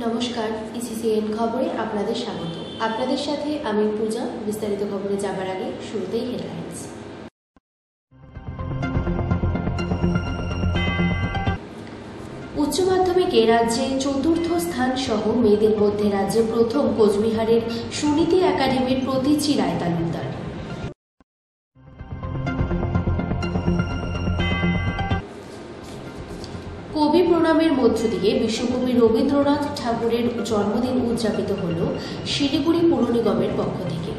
নমস্কার, ইসিসিএন খবরে আপনাদের স্বাগত। আপনাদের সাথে আমি পূজা। বিস্তারিত খবরে যাবার আগে শুরুতেই হেডলাইন্স। উচ্চ মাধ্যমিকে রাজ্যে চতুর্থ স্থান সহ মেয়েদের মধ্যে রাজ্যে প্রথম কোচবিহারের সুনীতি একাডেমির প্রতীচি রায় তালুকদার। কবি প্রণামের মধ্য দিয়ে বিশ্বকবি রবীন্দ্রনাথ ঠাকুরের জন্মদিন উদযাপিত হল শিলিগুড়ি পুর নিগমের পক্ষ থেকে।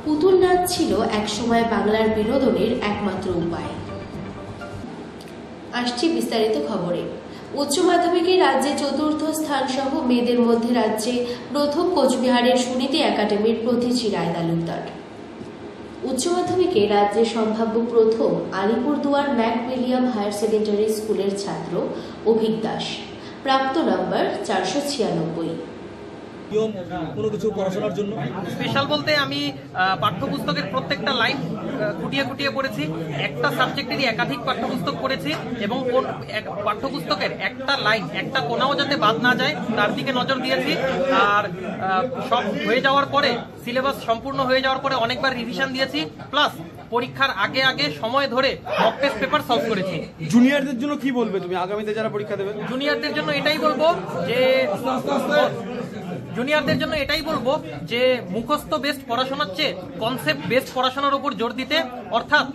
পুতুল নাচ ছিল একসময় বাংলার বিনোদনের একমাত্র উপায়। আসছি বিস্তারিত খবরে। উচ্চ মাধ্যমিকে রাজ্যে চতুর্থ স্থান সহ মেয়েদের মধ্যে রাজ্যে প্রথম কোচবিহারের সুনীতি একাডেমির প্রতীচি রায় তালুকদার। উচ্চ মাধ্যমিকে রাজ্যে সম্ভাব্য প্রথম আলিপুরদুয়ার ম্যাকউইলিয়াম হায়ার সেকেন্ডারি স্কুলের ছাত্র অভিক দাস, প্রাপ্ত নাম্বার 496। কোনো কিছু পড়াশোনার জন্য স্পেশাল বলতে আমি পাঠ্যপুস্তকের প্রত্যেকটা লাইন খুঁটিয়ে খুঁটিয়ে পড়েছি। একটা সাবজেক্টেরই একাধিক পাঠ্যপুস্তক পড়েছি এবং পাঠ্যপুস্তকের একটা লাইন, একটা কোনাও যাতে বাদ না যায় তার দিকে নজর দিয়েছি। আর সব হয়ে যাওয়ার পরে, সিলেবাস সম্পূর্ণ হয়ে যাওয়ার পরে অনেকবার রিভিশন দিয়েছি, প্লাস পরীক্ষার আগে আগে সময় ধরে মক টেস্ট পেপার সলভ করেছি। জুনিয়রদের জন্য কি বলবে তুমি আগামীতে যারা পরীক্ষা দেবে? জুনিয়রদের জন্য এটাই বলবো যে মুখস্থ বেসড পড়াশোনার চেয়ে কনসেপ্ট বেসড পড়াশোনার উপর জোর দিতে, অর্থাৎ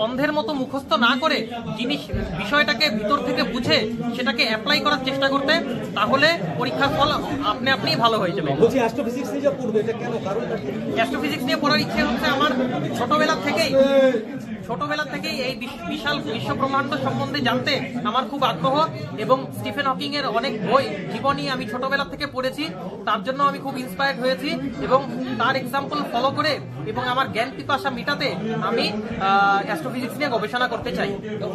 অন্ধের মতো মুখস্থ না করে বিষয়টাকে ভিতর থেকে বুঝে সেটাকে অ্যাপ্লাই করার চেষ্টা করতে, তাহলে পরীক্ষার ফল আপনি ভালো হয়ে যাবে। বলছি অ্যাস্ট্রোফিজিক্স নিয়ে পড়বে, এটা কেন? কারণটা কি? অ্যাস্ট্রোফিজিক্স নিয়ে পড়ার ইচ্ছে হচ্ছে আমার ছোটবেলা থেকেই এই বিশাল বিশ্ব ব্রহ্মাণ্ড সম্বন্ধে জানতে আমার খুব আগ্রহ, এবং স্টিফেন হকিং এর অনেক বই জীবনী আমি ছোটবেলা থেকে পড়েছি। তার জন্য আমি খুব ইন্সপায়ার্ড হয়েছি এবং তার এক্সাম্পল ফলো করে এবং আমার জ্ঞান পিপাসা মেটাতে আমি অ্যাস্ট্রোফিজিক্স নিয়ে গবেষণা করতে চাই।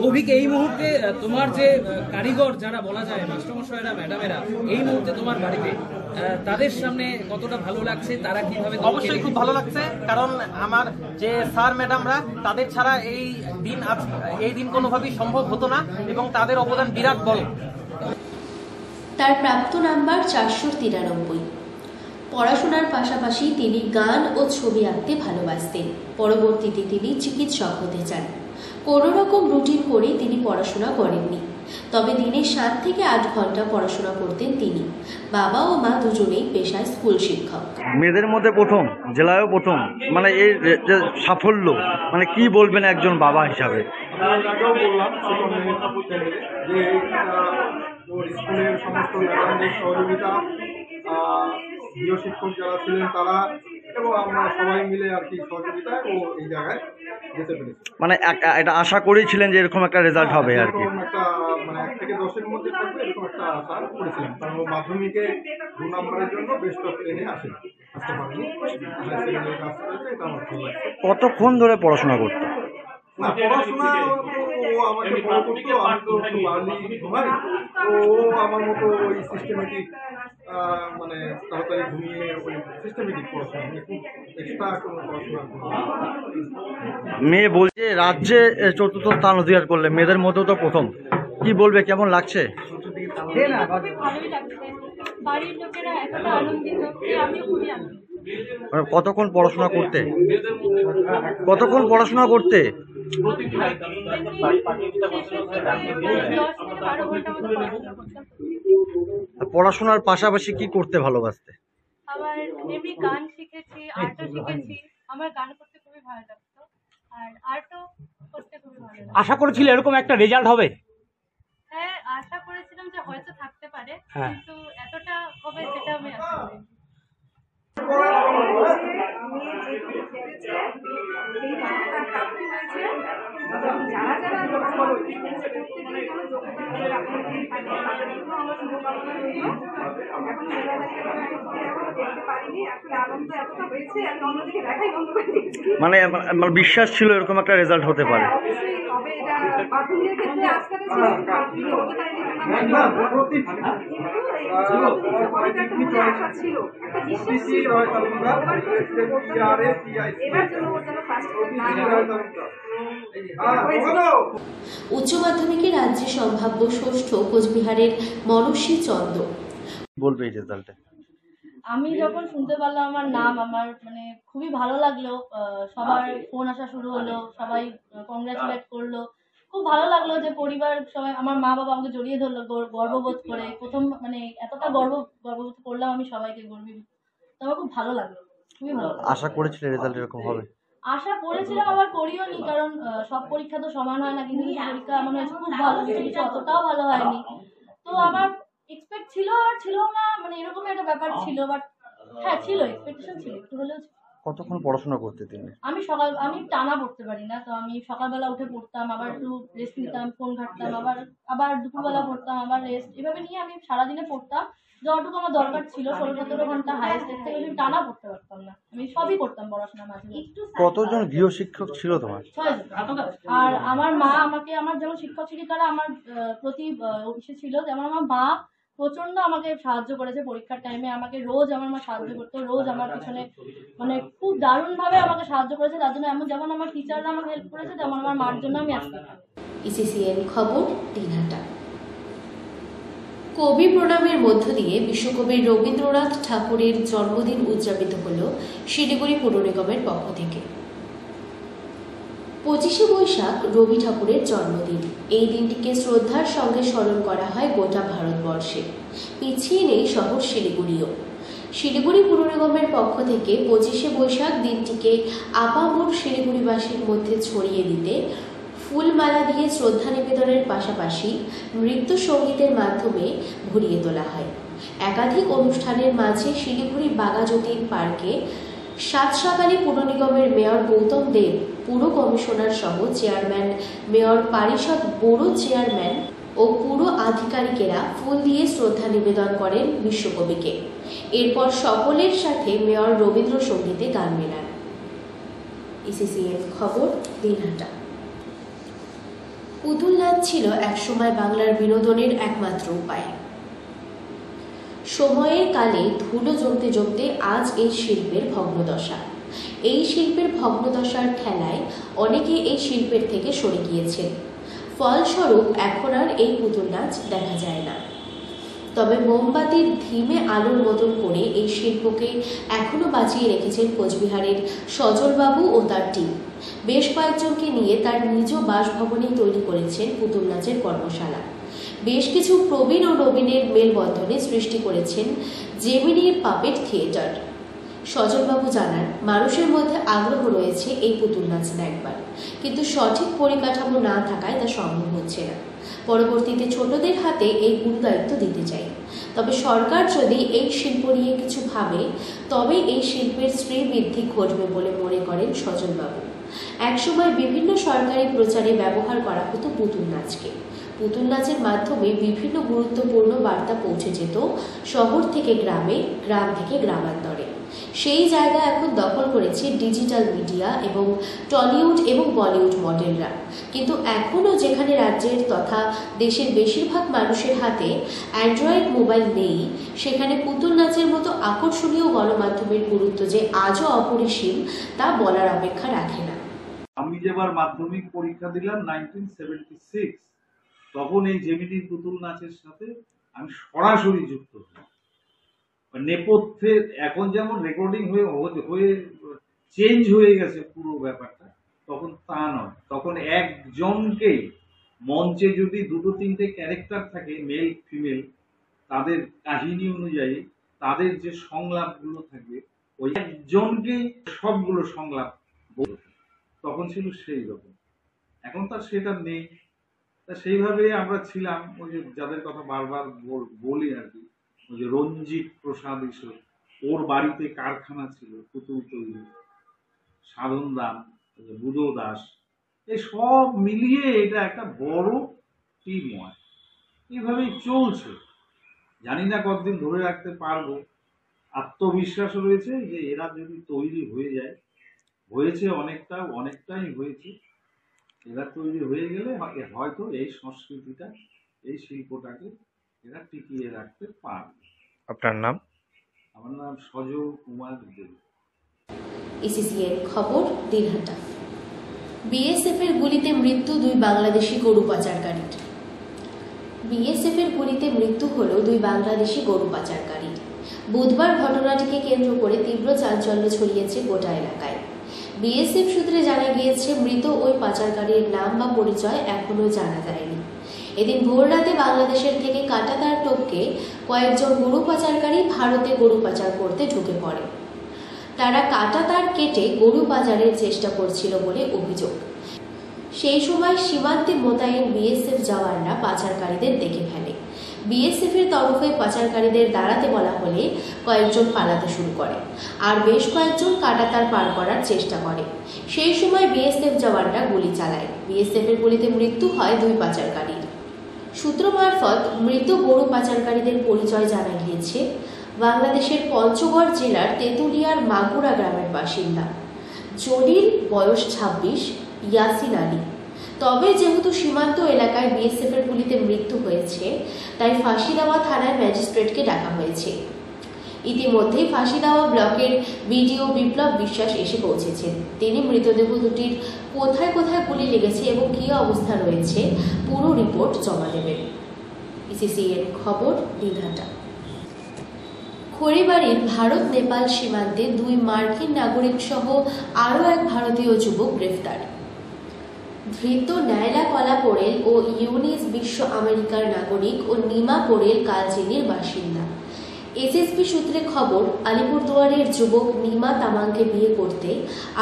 অভিক, এই মুহূর্তে তোমার যে কারিগর যারা বলা যায়, মাস্টারমশাইরা, ম্যাডামেরা, এই মুহূর্তে তোমার বাড়িতে তাদের সামনে কতটা ভালো লাগছে? তারা কিভাবে? অবশ্যই খুব ভালো লাগছে, কারণ আমার যে স্যার ম্যাডামরা, তাদের ছাড়া এই দিন কোনোভাবেই সম্ভব হতো না এবং তাদের অবদান বিরাট বড়। তার প্রাপ্ত নাম্বার 493। পড়াশোনার পাশাপাশি তিনি গান ও ছবি আঁকতে ভালোবাসতেন। পরবর্তীতে তিনি চিকিৎসক হতে চান। কোনো রকম রুটিন করে তিনি পড়াশোনা করেননি, তবে দিনে 7 থেকে 8 ঘন্টা পড়াশোনা করতেন তিনি। বাবা ও মা দুজনেই পেশায় স্কুল শিক্ষক। মেয়েদের মধ্যে প্রথম, জেলায়ও প্রথম, মানে এই যে সাফল্য, মানে কি বলবেন একজন বাবা হিসাবে? স্কুলের সমস্ত ম্যাডামদের সহযোগিতা, গৃহ শিক্ষক যারা ছিলেন তারা এবং আমরা সবাই মিলে আর কি সহযোগিতায় ও এই জায়গায় যেতে পেরেছি। মানে এটা আশা করেছিলেন যে এরকম একটা রেজাল্ট হবে আর কি? একটা মানে 1 থেকে 10-এর মধ্যে থাকবে এরকম একটা আশা করেছিলাম, কারণ মাধ্যমিকে 2 নম্বরের জন্য বেস্ট অফ 10-এ আসতে পারিনি। কতক্ষণ ধরে পড়াশোনা করতো? না, পড়াশোনা ও আমাকে বড় করতো, আমি তো একটু আর্লি ঘুমাই, তো ও আমার মতো ওই সিস্টেমেটিক মানে তাড়াতাড়ি ঘুমিয়ে ওই সিস্টেমেটিক পড়াশোনা, মানে খুব এক্সট্রা কোনো পড়াশোনা। মেয়ে বলছে রাজ্যে চতুর্থ স্থান অধিকার করলে, মেয়েদের মধ্যেও তো প্রথম, কি বলবে, কেমন লাগছে? ভালোই লাগছে, বাড়ির লোকেরা এতটা আনন্দিত, আমিও খুবই আনন্দিত। কতক্ষণ পড়াশোনা করতে? পড়াশোনার পাশাপাশি কি করতে ভালোবাসতে? আবার এমনি গান শিখেছি, আর্টও শিখেছি। আমার গান করতে খুবই ভালো লাগতো, আর আর্টও করতে খুবই ভালো লাগতো। আশা করেছিলে এরকম একটা রেজাল্ট হবে? হ্যাঁ, আশা করেছিলাম যে হয়তো থাকতে পারে, কিন্তু এতটা হবে সেটা আমি আশা করিনি। মানে বিশ্বাস ছিল এরকম একটা রেজাল্ট হতে পারে? বাথরুমের ক্ষেত্রে আজকাল আশা ছিল, একটা বিশ্বাস ছিল এবার জন্য ওর জন্য ফার্স্ট উচ্চ মাধ্যমিকে রাজ্যে সম্ভাব্য ষষ্ঠ কোচবিহারের মনস্বী চন্দ। বলবে এই রেজাল্টে? আমি যখন শুনতে পারলাম আমার নাম, আমার মানে খুবই ভালো লাগলো। সবার ফোন আসা শুরু হলো, সবাই কংগ্রাচুলেট করলো। খুব ভালো লাগলো যে পরিবার সবাই, আমার মা বাবা আমাকে জড়িয়ে ধরলো গর্ববোধ করে। প্রথম মানে এতটা গর্ববোধ করলাম আমি, সবাইকে গর্বিত। তো আমার খুব ভালো লাগলো, খুবই ভালো লাগলো। আশা করেছিলে রেজাল্ট এরকম হবে? আশা করেছিলাম, আবার করিও নি, কারণ সব পরীক্ষা তো সমান হয় না। কিন্তু কিছু পরীক্ষা মনে হয়েছে খুব ভালো, কিছু অতটাও ভালো হয়নি। তো আমার এক্সপেক্ট ছিল আর ছিল না, মানে এরকম একটা ব্যাপার ছিল। বাট হ্যাঁ, ছিল, এক্সপেকটেশন ছিল, একটু হলেও ছিল। কতক্ষণ পড়াশোনা করতে তিনি? আমি টানা পড়তে পারি না, তো আমি সকালবেলা উঠে পড়তাম, আবার একটু রেস্ট নিতাম, ফোন ঘাটতাম, আবার দুপুরবেলা পড়তাম, আবার রেস্ট, এভাবে নিয়ে আমি সারাদিনে পড়তাম যতটুকু আমার দরকার ছিল। 16-17 ঘন্টা হাইয়েস্ট, এর থেকে আমি টানা পড়তে পারতাম না। আমি সবই করতাম পড়াশোনা মাঝে মাঝে। কতজন গৃহশিক্ষক ছিল তোমার? 6 জন। আর আমার মা আমাকে, আমার যেমন শিক্ষক শিক্ষিকারা আমার প্রতি ইসে ছিল, যেমন আমার মা প্রচন্ড আমাকে সাহায্য করেছে পরীক্ষার টাইমে। আমাকে রোজ আমার মা সাহায্য করতো, রোজ আমার পিছনে মানে খুব দারুণ ভাবে আমাকে সাহায্য করেছে। তার জন্য যেমন আমার টিচাররা আমাকে হেল্প করেছে, তেমন আমার মার জন্য আমি আসতে পারি। ইসিসিএন খবর, দিনহাটা। কবি প্রণামের মধ্য দিয়ে বিশ্বকবি রবীন্দ্রনাথ ঠাকুরের জন্মদিন উদযাপিত হল শিলিগুড়ি পৌর নিগমের পক্ষ থেকে। 25শে বৈশাখ রবি ঠাকুরের জন্মদিন। এই দিনটিকে শ্রদ্ধার সঙ্গে স্মরণ করা হয় গোটা ভারতবর্ষে, পিছিয়ে নেই শহর শিলিগুড়িও। শিলিগুড়ি পৌর নিগমের পক্ষ থেকে 25শে বৈশাখ দিনটিকে আপামর শিলিগুড়িবাসীর মধ্যে ছড়িয়ে দিতে ফুলমালা দিয়ে শ্রদ্ধা নিবেদনের পাশাপাশি নৃত্য সঙ্গীতের মাধ্যমে ভরিয়ে তোলা হয়। একাধিক অনুষ্ঠানের মাঝে শিলিগুড়ি বাঘাযতীন পার্কে সাত সকালে পৌর নিগমের মেয়র গৌতম দেব, পুর কমিশনার সহ চেয়ারম্যান, মেয়র পারিষদ বোর্ড চেয়ারম্যান ও পুর আধিকারিকেরা ফুল দিয়ে শ্রদ্ধা নিবেদন করেন বিশ্বকবিকে। এরপর সকলের সাথে মেয়র রবীন্দ্রসঙ্গীতে গান মেলান। ইসিসিএন খবর, দিনহাটা। পুতুল নাচ ছিল একসময় বাংলার বিনোদনের একমাত্র উপায়। সময়ের কালে ধুলো জমতে জমতে আজ এই শিল্পের ভগ্নদশা। এই শিল্পের ভগ্নদশার ঠেলায় অনেকে এই শিল্পের থেকে সরে গিয়েছেন। ফলস্বরূপ এখন আর এই পুতুল নাচ দেখা যায় না। তবে মোমবাতির ধিমে আলোর মতন করে এই শিল্পকে এখনো বাঁচিয়ে রেখেছেন কোচবিহারের সজলবাবু ও তার টিম। বেশ কয়েকজনকে নিয়ে তার নিজ বাসভবনে তৈরি করেছেন পুতুল নাচের কর্মশালা। বেশ কিছু প্রবীণ ও নবীনের মেলবন্ধনে সৃষ্টি করেছেন জেমিনির পাপেট থিয়েটার। সজলবাবু জানান, মানুষের মধ্যে আগ্রহ রয়েছে এই পুতুল নাচ দেখবার, কিন্তু সঠিক পরিকাঠামো না থাকায় তা সম্ভব হচ্ছে না। পরবর্তীতে ছোটদের হাতে এই গুরুদায়িত্ব দিতে চাই। তবে সরকার যদি এই শিল্প নিয়ে কিছু ভাবে, তবে এই শিল্পের শ্রীবৃদ্ধি ঘটবে বলে মনে করেন সজলবাবু। একসময় বিভিন্ন সরকারি প্রচারে ব্যবহার করা হতো পুতুল নাচকে। পুতুল নাচের মাধ্যমে বিভিন্ন গুরুত্বপূর্ণ বার্তা পৌঁছে যেত শহর থেকে গ্রামে, গ্রাম থেকে গ্রামান্তরে। সেই জায়গা এখন দখল করেছে ডিজিটাল মিডিয়া এবং টলিউড এবং বলিউড মডেলরা। কিন্তু এখনও যেখানে রাজ্যের তথা দেশের বেশিরভাগ মানুষের হাতে অ্যান্ড্রয়েড মোবাইল নেই, সেখানে পুতুল নাচের মতো আকর্ষণীয় গণমাধ্যমের গুরুত্ব যে আজও অপরিসীম তা বলার অপেক্ষা রাখে না। আমি যেবার মাধ্যমিক পরীক্ষা দিলাম 1976, তখন এই জেমিনির পুতুল নাচের সাথে আমি সরাসরি যুক্ত হই। নেপথ্যে এখন যেমন রেকর্ডিং হয়ে চেঞ্জ হয়ে গেছে পুরো ব্যাপারটা, তখন তা নয়। তখন একজনকেই মঞ্চে যদি 2-3টে ক্যারেক্টার থাকে, মেল ফিমেল, তাদের কাহিনী অনুযায়ী তাদের যে সংলাপগুলো থাকবে, ওই একজনকেই সবগুলো সংলাপ বলতে, তখন ছিল সেই রকম। এখন তার সেটা নেই। তা সেইভাবে আমরা ছিলাম। ওই যে যাদের কথা বারবার বলি আর কি, ওই যে রঞ্জিত প্রসাদ ঈশ্বর, ওর বাড়িতে কারখানা ছিল পুতুল তৈরি, সাধন দাম, বুধো দাস, এই সব মিলিয়ে এটা একটা বড় টিম হয়। এইভাবেই চলছে। জানি না কতদিন ধরে রাখতে পারবো। আত্মবিশ্বাস রয়েছে যে এরা যদি তৈরি হয়ে যায়, হয়েছে অনেকটাই হয়েছে, এরা তৈরি হয়ে গেলে হয়তো এই সংস্কৃতিটা, এই শিল্পটাকে এরা টিকিয়ে রাখতে পারবে। আপনার নাম? আমার নাম সজল কুমার দেব। ইসিসিএন খবর, দিনহাটা। বিএসএফ এর গুলিতে মৃত্যু 2 বাংলাদেশি গরু পাচারকারীর। বিএসএফ এর গুলিতে মৃত্যু হলো 2 বাংলাদেশি গরু পাচারকারীর। বুধবার ঘটনাটিকে কেন্দ্র করে তীব্র চাঞ্চল্য ছড়িয়েছে গোটা এলাকায়। বিএসএফ সূত্রে জানা গিয়েছে, মৃত ওই পাচারকারীর নাম বা পরিচয় এখনো জানা যায়নি। এদিন ভোররাতে বাংলাদেশের থেকে কাঁটাতার টপকে কয়েকজন গরু পাচারকারী ভারতে গরু পাচার করতে ঢুকে পড়ে। তারা কাঁটাতার কেটে গরু পাচারের চেষ্টা করছিল বলে অভিযোগ। সেই সময় সীমান্তে মোতায়েন বিএসএফ জওয়ানরা পাচারকারীদের দেখে ফেলে। বিএসএফ এর তরফে পাচারকারীদের দাঁড়াতে বলা হলে কয়েকজন পালাতে শুরু করে, আর বেশ কয়েকজন কাঁটাতার পার করার চেষ্টা করে। সেই সময় বিএসএফ জওয়ানরা গুলি চালায়। বিএসএফ এর গুলিতে মৃত্যু হয় 2 পাচারকারীর। সূত্র মারফত মৃত গরু পাচারকারীদের পরিচয় জানা গিয়েছে, বাংলাদেশের পঞ্চগড় জেলার তেঁতুলিয়ার মাগুরা গ্রামের বাসিন্দা জলিল, বয়স 26, ইয়াসিন আলী। তবে যেহেতু সীমান্ত এলাকায় বিএসএফ এর গুলিতে মৃত্যু হয়েছে, তাই ফাঁসিদেওয়া থানায় ম্যাজিস্ট্রেটকে ডাকা হয়েছে। ইতিমধ্যেই ফাঁসিদেওয়া ব্লকের বিডিও বিপ্লব বিশ্বাস এসে পৌঁছেছেন। তিনি মৃতদেহ দুটির কোথায় কোথায় গুলি লেগেছে এবং কী অবস্থা রয়েছে পুরো রিপোর্ট জমা দেবেন। ইসিসিএন খবর, দিনহাটা। খড়িবাড়ির ভারত নেপাল সীমান্তে 2 মার্কিন নাগরিক সহ আরও 1 ভারতীয় যুবক গ্রেফতার। ধৃত নায়লা কলা পোরেল ও ইউনিস বিশ্ব আমেরিকার নাগরিক ও নিমা পোরেল কালচিনির বাসিন্দা। এসএসপি সূত্রে খবর, আলিপুরদুয়ারের যুবক নিমা তামাংকে বিয়ে করতে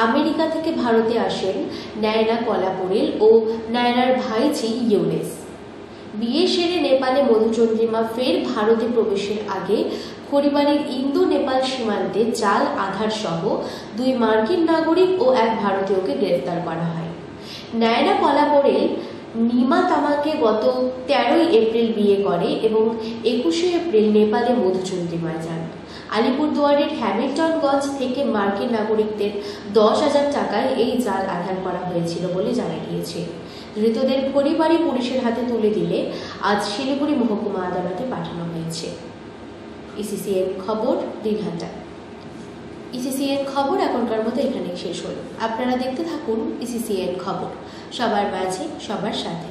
আমেরিকা থেকে ভারতে আসেন নায়লা কলা পোরেল ও নায়লার ভাইঝি ইউনিস। বিয়ে সেরে নেপালে মধুচন্দ্রিমা ফের ভারতে প্রবেশের আগে খড়িবাড়ির ইন্দো নেপাল সীমান্তে জাল আধার সহ 2 মার্কিন নাগরিক ও 1 ভারতীয়কে গ্রেফতার করা হয়। নায়লা কলা পোরেল নিমা তামাকে গত 13 এপ্রিল বিয়ে করে এবং 21 এপ্রিল নেপালে মধুচন্দ্রিমায় যান। আলিপুরদুয়ারের হ্যামিল্টনগঞ্জ থেকে মার্কিন নাগরিকদের 10,000 টাকায় এই জাল আধার করা হয়েছিল বলে জানা গিয়েছে। ধৃতদের খড়িবাড়ি পুলিশের হাতে তুলে দিলে আজ শিলিগুড়ি মহকুমা আদালতে পাঠানো হয়েছে। ইসিসিএন খবর, দিনহাটা। ইসিসিএন খবর এখনকার মতো এখানেই শেষ হলো। আপনারা দেখতে থাকুন ইসিসিএন খবর, সবার মাঝে সবার সাথে।